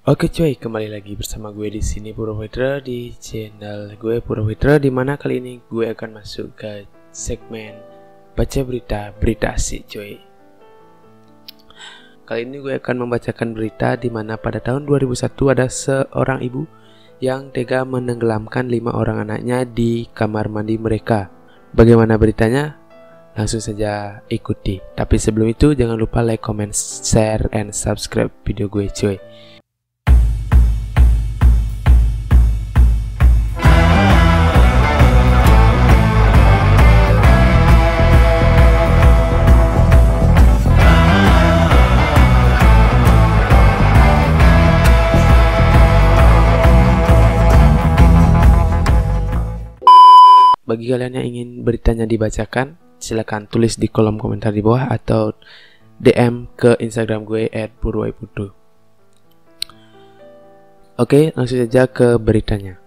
Oke cuy, kembali lagi bersama gue di sini Purwitra di channel gue Purwitra, di mana kali ini gue akan masuk ke segmen baca berita asik cuy. Kali ini gue akan membacakan berita di mana pada tahun 2001 ada seorang ibu yang tega menenggelamkan 5 orang anaknya di kamar mandi mereka. Bagaimana beritanya? Langsung saja ikuti. Tapi sebelum itu jangan lupa like, comment, share, and subscribe video gue cuy. Bagi kalian yang ingin beritanya dibacakan, silakan tulis di kolom komentar di bawah atau DM ke Instagram gue @purwaiputu. Oke, langsung saja ke beritanya.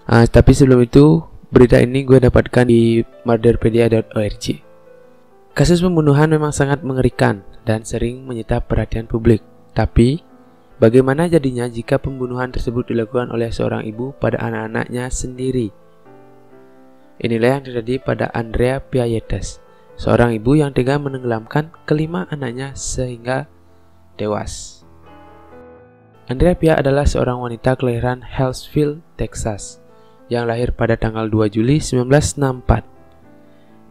Tapi sebelum itu, berita ini gue dapatkan di murderpedia.org. Kasus pembunuhan memang sangat mengerikan dan sering menyita perhatian publik. Tapi, bagaimana jadinya jika pembunuhan tersebut dilakukan oleh seorang ibu pada anak-anaknya sendiri? Inilah yang terjadi pada Andrea Piayetes, seorang ibu yang tega menenggelamkan kelima anaknya sehingga tewas. Andrea Pia adalah seorang wanita kelahiran Hallsville, Texas, yang lahir pada tanggal 2 Juli 1964.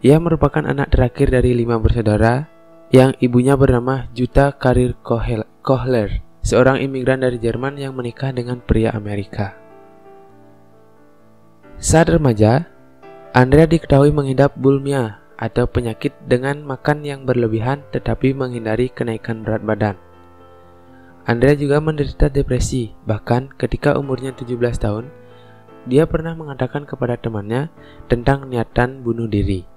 Ia merupakan anak terakhir dari 5 bersaudara, yang ibunya bernama Jutta Karir Kohler, seorang imigran dari Jerman yang menikah dengan pria Amerika. Saat remaja, Andrea diketahui mengidap bulimia atau penyakit dengan makan yang berlebihan tetapi menghindari kenaikan berat badan. Andrea juga menderita depresi, bahkan ketika umurnya 17 tahun, dia pernah mengatakan kepada temannya tentang niatan bunuh diri.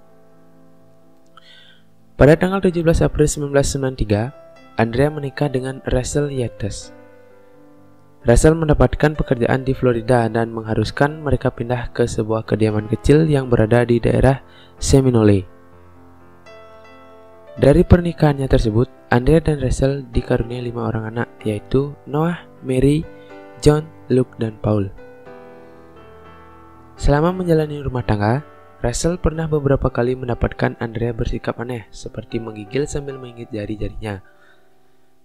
Pada tanggal 17 April 1993, Andrea menikah dengan Russell Yates. Russell mendapatkan pekerjaan di Florida dan mengharuskan mereka pindah ke sebuah kediaman kecil yang berada di daerah Seminole. Dari pernikahannya tersebut, Andrea dan Russell dikaruniai 5 orang anak, yaitu Noah, Mary, John, Luke, dan Paul. Selama menjalani rumah tangga, Russell pernah beberapa kali mendapatkan Andrea bersikap aneh, seperti menggigil sambil menggigit jari-jarinya.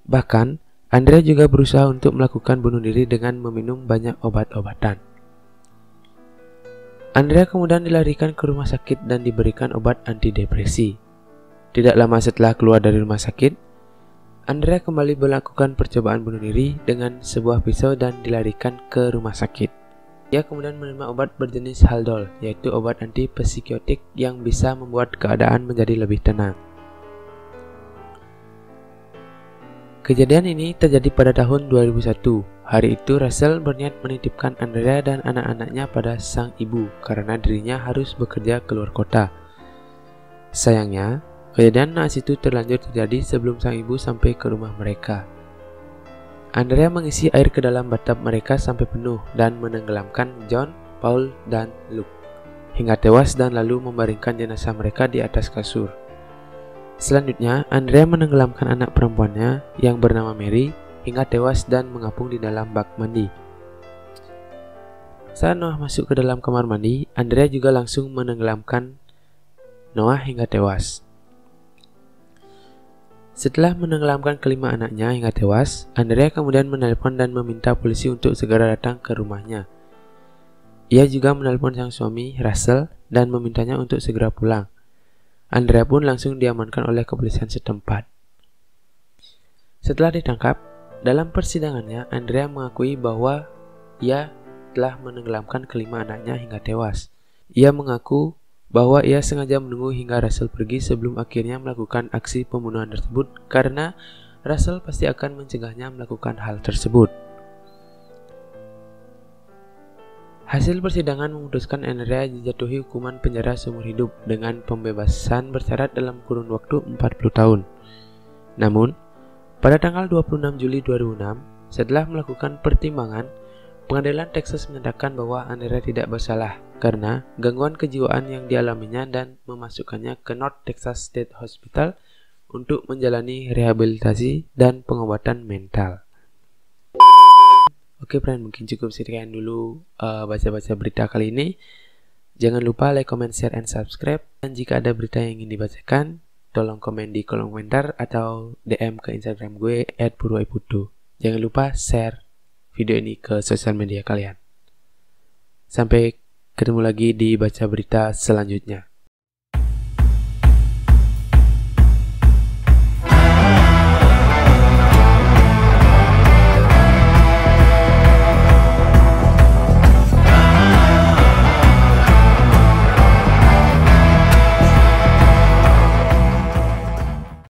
Bahkan, Andrea juga berusaha untuk melakukan bunuh diri dengan meminum banyak obat-obatan. Andrea kemudian dilarikan ke rumah sakit dan diberikan obat antidepresi. Tidak lama setelah keluar dari rumah sakit, Andrea kembali melakukan percobaan bunuh diri dengan sebuah pisau dan dilarikan ke rumah sakit. Ia kemudian menerima obat berjenis Haldol, yaitu obat antipsikotik yang bisa membuat keadaan menjadi lebih tenang. Kejadian ini terjadi pada tahun 2001. Hari itu Russell berniat menitipkan Andrea dan anak-anaknya pada sang ibu karena dirinya harus bekerja keluar kota. Sayangnya, kejadian naas itu terlanjur terjadi sebelum sang ibu sampai ke rumah mereka. Andrea mengisi air ke dalam bathtub mereka sampai penuh dan menenggelamkan John, Paul, dan Luke hingga tewas dan lalu membaringkan jenazah mereka di atas kasur. Selanjutnya, Andrea menenggelamkan anak perempuannya yang bernama Mary hingga tewas dan mengapung di dalam bak mandi. Saat Noah masuk ke dalam kamar mandi, Andrea juga langsung menenggelamkan Noah hingga tewas. Setelah menenggelamkan kelima anaknya hingga tewas, Andrea kemudian menelpon dan meminta polisi untuk segera datang ke rumahnya. Ia juga menelpon sang suami, Russell, dan memintanya untuk segera pulang. Andrea pun langsung diamankan oleh kepolisian setempat. Setelah ditangkap, dalam persidangannya Andrea mengakui bahwa ia telah menenggelamkan kelima anaknya hingga tewas. Ia mengaku bahwa ia sengaja menunggu hingga Russell pergi sebelum akhirnya melakukan aksi pembunuhan tersebut karena Russell pasti akan mencegahnya melakukan hal tersebut. Hasil persidangan memutuskan Andrea dijatuhi hukuman penjara seumur hidup dengan pembebasan bersyarat dalam kurun waktu 40 tahun. Namun, pada tanggal 26 Juli 2006, setelah melakukan pertimbangan, pengadilan Texas menyatakan bahwa Andrea tidak bersalah karena gangguan kejiwaan yang dialaminya dan memasukkannya ke North Texas State Hospital untuk menjalani rehabilitasi dan pengobatan mental. Oke friend, mungkin cukup sekian dulu baca-baca berita kali ini. Jangan lupa like, comment, share, and subscribe. Dan jika ada berita yang ingin dibacakan, tolong komen di kolom komentar atau DM ke Instagram gue @purwaiputu. Jangan lupa share video ini ke sosial media kalian. Sampai ketemu lagi di baca berita selanjutnya.